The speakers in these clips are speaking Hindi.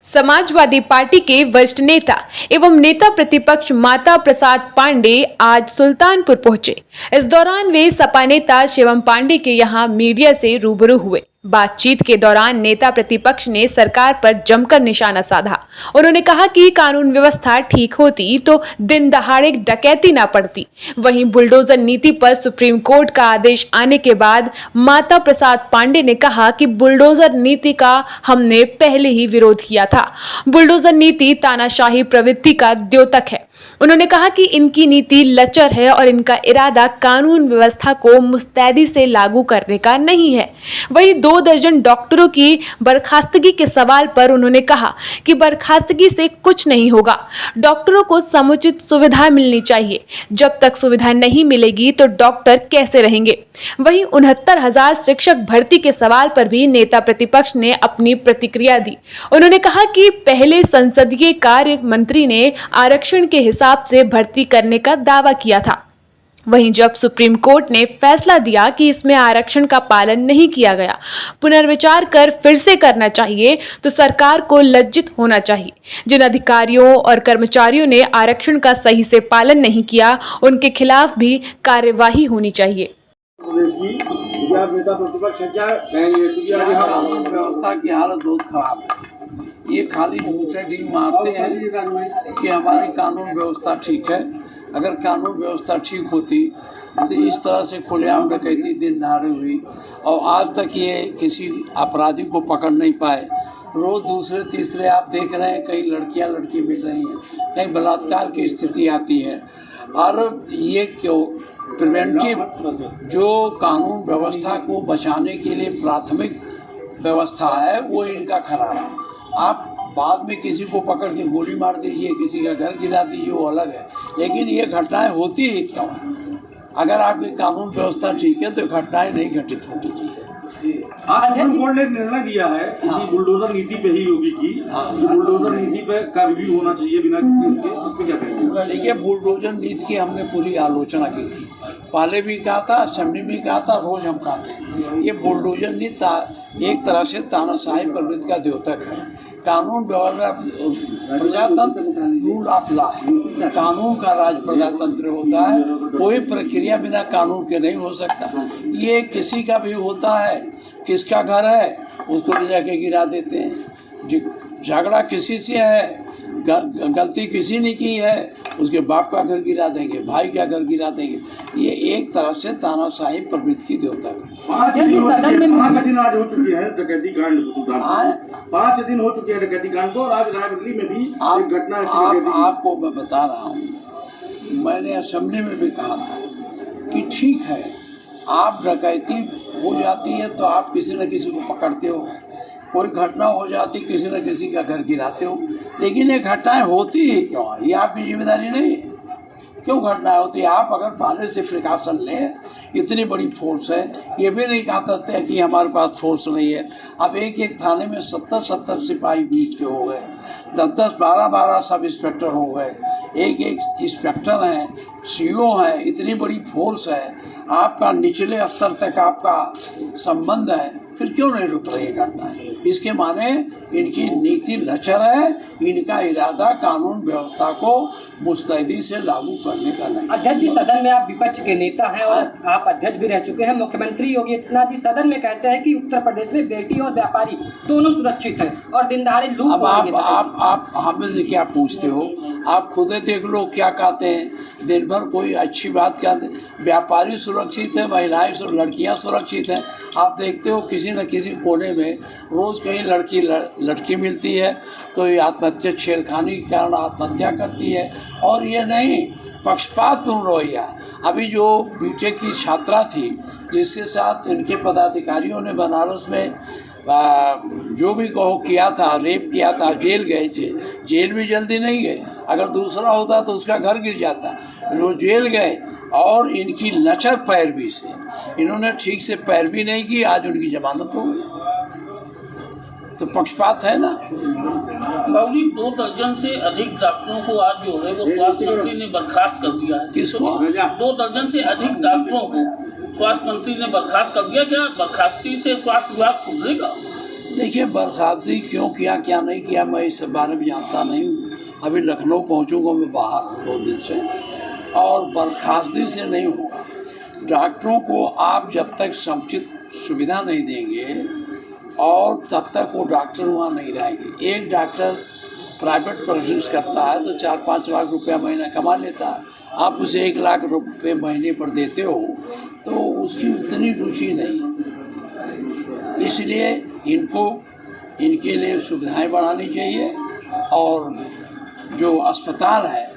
समाजवादी पार्टी के वरिष्ठ नेता एवं नेता प्रतिपक्ष माता प्रसाद पांडे आज सुल्तानपुर पहुंचे। इस दौरान वे सपा नेता शिवम पांडे के यहां मीडिया से रूबरू हुए। बातचीत के दौरान नेता प्रतिपक्ष ने सरकार पर जमकर निशाना साधा। उन्होंने कहा कि कानून व्यवस्था ठीक होती तो दिन दहाड़े डकैती ना पड़ती। वहीं बुलडोजर नीति पर सुप्रीम कोर्ट का आदेश आने के बाद माता प्रसाद पांडे ने कहा कि बुलडोजर नीति का हमने पहले ही विरोध किया था। बुलडोजर नीति तानाशाही प्रवृत्ति का द्योतक है। उन्होंने कहा कि इनकी नीति लचर है और इनका इरादा कानून व्यवस्था को मुस्तैदी से लागू करने का नहीं है। वहीं 2 दर्जन डॉक्टरों की बर्खास्तगी के सवाल पर उन्होंने कहा कि बर्खास्तगी से कुछ नहीं होगा। डॉक्टरों को समुचित सुविधा मिलनी चाहिए। जब तक सुविधा नहीं मिलेगी तो डॉक्टर कैसे रहेंगे। वहीं 69,000 शिक्षक भर्ती के सवाल पर भी नेता प्रतिपक्ष ने अपनी प्रतिक्रिया दी। उन्होंने कहा कि पहले संसदीय कार्य मंत्री ने आरक्षण के हिसाब से भर्ती करने का दावा किया था। वहीं जब सुप्रीम कोर्ट ने फैसला दिया कि इसमें आरक्षण का पालन नहीं किया गया, पुनर्विचार कर फिर से करना चाहिए, तो सरकार को लज्जित होना चाहिए। जिन अधिकारियों और कर्मचारियों ने आरक्षण का सही से पालन नहीं किया, उनके खिलाफ भी कार्यवाही होनी चाहिए। कानून व्यवस्था की हालत बहुत खराब है। ये खाली झूठे ढींग मारते हैं कि हमारी कानून व्यवस्था ठीक है। अगर कानून व्यवस्था ठीक होती तो इस तरह से खुलेआम डकैती दिन दहाड़े हुई और आज तक ये किसी अपराधी को पकड़ नहीं पाए। रोज़ दूसरे तीसरे आप देख रहे हैं, कई लड़की मिल रही हैं, कहीं बलात्कार की स्थिति आती है। और ये क्यों प्रिवेंटिव जो कानून व्यवस्था को बचाने के लिए प्राथमिक व्यवस्था है वो इनका खराब है। आप बाद में किसी को पकड़ के गोली मार दीजिए, किसी का घर गिरा दीजिए, वो अलग है, लेकिन ये घटनाएं होती ही क्यों? अगर आपकी कानून व्यवस्था ठीक है तो घटनाएं नहीं घटित होती चाहिए। आज सुप्रीम कोर्ट ने निर्णय दिया है किसी बुलडोजर नीति पे ही योगी की बुलडोजर नीति पे का रिव्यू होना चाहिए बिना किसी उसके, उस पे क्या कहेंगे? देखिए, बुलडोजर नीति की हमने पूरी आलोचना की थी, पहले भी कहा था, असेंबली में कहा था, रोज हम कहते हैं। ये बुलडोजर नीति एक तरह से तानाशाही प्रवृत्ति का द्योतक है। कानून व्यवस्था प्रजातंत्र रूल ऑफ लॉ है, कानून का राज प्रजातंत्र होता है। कोई प्रक्रिया बिना कानून के नहीं हो सकता। ये किसी का भी होता है, किसका घर है उसको ले जाके गिरा देते हैं। झगड़ा किसी से है, गलती किसी ने की है, उसके बाप का घर गिरा देंगे, भाई का घर गिरा देंगे। ये एक तरह से तानाशाही प्रवृत्ति की द्योतक है। 5 दिन आज हो चुके हैं डकैती कांड को। 5 दिन हो चुके हैं डकैती कांड को और आज रायबरेली में भी एक घटना आपको मैं बता रहा हूँ। मैंने असेंबली में भी कहा था कि ठीक है, आप डकैती हो जाती है तो आप किसी न किसी को पकड़ते हो, कोई घटना हो जाती किसी न किसी का घर गिराते हो, लेकिन ये घटनाएं होती ही क्यों? ये आपकी जिम्मेदारी नहीं है। क्यों घटनाएं होती है? आप अगर पहले से प्रिकॉशन लें, इतनी बड़ी फोर्स है, ये भी नहीं कहा सकते कि हमारे पास फोर्स नहीं है। अब एक थाने में 70 सिपाही बीच के हो गए, 10 12 सब इंस्पेक्टर हो गए, एक इंस्पेक्टर हैं, सीओ हैं, इतनी बड़ी फोर्स है, आपका निचले स्तर तक आपका संबंध है, फिर क्यों नहीं रुक रही घटना है? इसके माने इनकी नीति लचर है, इनका इरादा कानून व्यवस्था को मुस्तैदी से लागू करने का नहीं। अध्यक्ष जी, सदन में आप विपक्ष के नेता हैं और आप अध्यक्ष भी रह चुके हैं। मुख्यमंत्री योगी आदित्यनाथ जी सदन में कहते हैं कि उत्तर प्रदेश में बेटी और व्यापारी दोनों सुरक्षित हैं और दिन दहाड़े लूट। अब आप हमें से क्या पूछते हो? आप खुद देख लो क्या कहते हैं। दिन भर कोई अच्छी बात कहते हैं, व्यापारी सुरक्षित है, महिलाएं लड़कियां सुरक्षित हैं। आप देखते हो किसी न किसी कोने में रोज़ कहीं लड़की मिलती है, कोई आत्महत्या छेड़खानी के कारण आत्महत्या करती है। और ये नहीं, पक्षपातपूर्ण रवैया। अभी जो बीटेक की छात्रा थी जिसके साथ इनके पदाधिकारियों ने बनारस में जो भी कहो किया था, रेप किया था, जेल गए थे। जेल भी जल्दी नहीं गए, अगर दूसरा होता तो उसका घर गिर जाता। लोग जेल गए और इनकी लचर पैरवी से इन्होंने ठीक से पैरवी नहीं की, आज उनकी जमानत हो गई। तो पक्षपात है ना। बाबू जी, 2 दर्जन से अधिक डॉक्टरों को आज जो है वो स्वास्थ्य मंत्री ने बर्खास्त कर दिया है। किसको? 2 दर्जन से अधिक डॉक्टरों को स्वास्थ्य मंत्री ने बर्खास्त कर दिया। क्या बर्खास्ती से स्वास्थ्य विभाग सुधरेगा? देखिए, बर्खास्ती क्यों किया क्या नहीं किया मैं इस बारे में जानता नहीं हूँ। अभी लखनऊ पहुँचूंगा मैं, बाहर हूँ 2 दिन से, और बर्खास्ती से नहीं होगा। डॉक्टरों को आप जब तक समुचित सुविधा नहीं देंगे और तब तक वो डॉक्टर वहाँ नहीं रहेंगे। एक डॉक्टर प्राइवेट प्रैक्टिस करता है तो 4-5 लाख रुपया महीना कमा लेता है, आप उसे 1 लाख रुपये महीने पर देते हो तो उसकी उतनी रुचि नहीं है। इसलिए इनके लिए सुविधाएं बढ़ानी चाहिए और जो अस्पताल है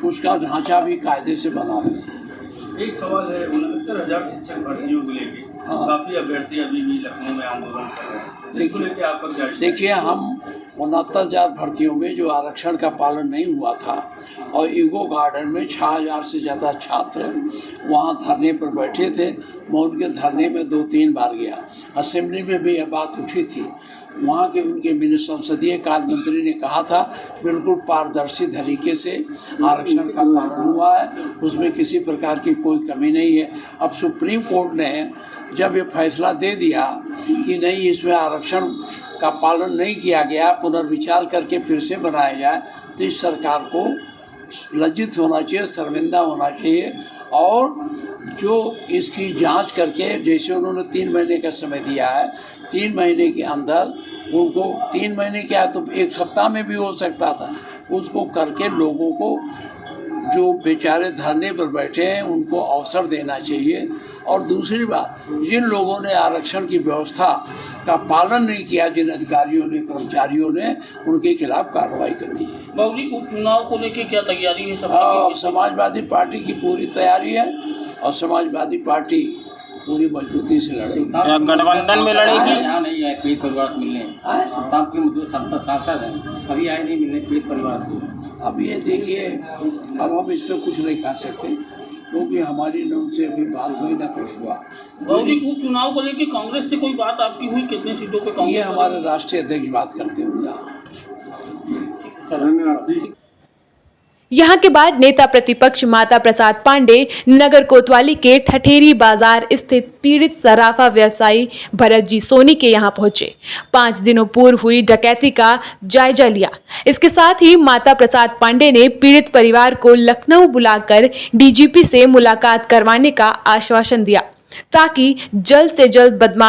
उसका ढांचा भी कायदे से बनाना चाहिए। एक सवाल है, 69,000 शिक्षक भर्तियों को लेके काफी अभ्यर्थी अभी भी लखनऊ में आंदोलन कर रहे हैं। इसको लेके आपका क्या? देखिए, हम 69,000 भर्तियों में जो आरक्षण का पालन नहीं हुआ था और ईगो गार्डन में 6,000 से ज़्यादा छात्र वहाँ धरने पर बैठे थे। मैं उनके धरने में 2-3 बार गया। असेंबली में भी यह बात उठी थी। वहाँ के उनके संसदीय कार्य मंत्री ने कहा था बिल्कुल पारदर्शी तरीके से आरक्षण का पालन हुआ है, उसमें किसी प्रकार की कोई कमी नहीं है। अब सुप्रीम कोर्ट ने जब ये फैसला दे दिया कि नहीं, इसमें आरक्षण का पालन नहीं किया गया, पुनर्विचार करके फिर से बनाया जाए, तो इस सरकार को लज्जित होना चाहिए, शर्मिंदा होना चाहिए। और जो इसकी जांच करके, जैसे उन्होंने 3 महीने का समय दिया है, 3 महीने के अंदर उनको 3 महीने क्या तो 1 सप्ताह में भी हो सकता था, उसको करके लोगों को जो बेचारे धरने पर बैठे हैं उनको अवसर देना चाहिए। और दूसरी बात, जिन लोगों ने आरक्षण की व्यवस्था का पालन नहीं किया, जिन अधिकारियों ने, कर्मचारियों ने, उनके खिलाफ कार्रवाई करनी चाहिए। बाबूजी, उपचुनाव को लेके क्या तैयारी है सभा की? समाजवादी पार्टी की पूरी तैयारी है और समाजवादी पार्टी पूरी मजबूती से लड़ेगी। गठबंधन में लड़ेगी। यहाँ नहीं आए पीड़ित परिवार से मिलने, सुल्तान के जो सांसद हैं अभी आए नहीं मिलने पीड़ित परिवार से। अब ये देखिए, अब हम इसमें कुछ नहीं कह सकते क्योंकि हमारी न उनसे अभी बात हुई, ना कुछ हुआ। बाबूजी, उपचुनाव को लेके कांग्रेस से कोई बात आपकी हुई? कितनी सीटों पे कांग्रेस? ये हमारे राष्ट्रीय अध्यक्ष बात करते होंगे। यहाँ के बाद नेता प्रतिपक्ष माता प्रसाद पांडे नगर कोतवाली के ठठेरी बाजार स्थित पीड़ित सराफा व्यवसायी भरत जी सोनी के यहाँ पहुंचे। 5 दिनों पूर्व हुई डकैती का जायजा लिया। इसके साथ ही माता प्रसाद पांडे ने पीड़ित परिवार को लखनऊ बुलाकर डीजीपी से मुलाकात करवाने का आश्वासन दिया ताकि जल्द से जल्द बदमाश